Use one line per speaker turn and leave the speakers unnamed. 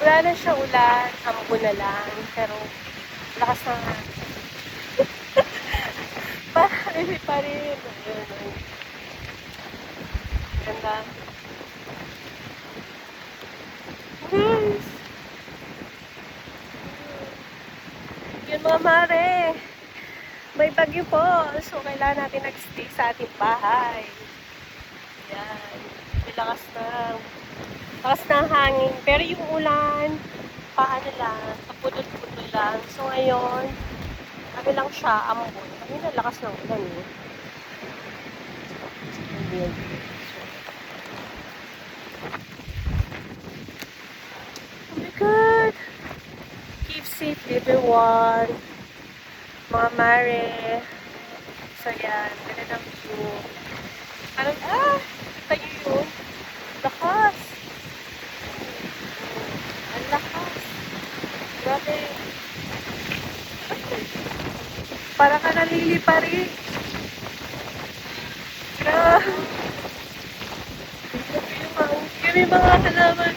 Wala na siya ulan, ambo na lang. Pero, lakas na nga. Parang pa rin. Ayun. Ganda. Guys! Yun mga mare. May bagyo po. So, kailangan natin nag-stay sa ating bahay. Yan. May lakas ng hangin. Pero yung ulan, paano lang, kaputol-putol lang. So, ngayon, ano lang siya, ambon. Ano na lakas ng ulan eh. Ayan. Oh my God! Keep safe, everyone. Mga mare. So, yan. Ganda ng view. Parang, tayo yun. Lakas. Ang lakas. Grabe. Para ka nalilipari. Grabe. Yung mga halaman.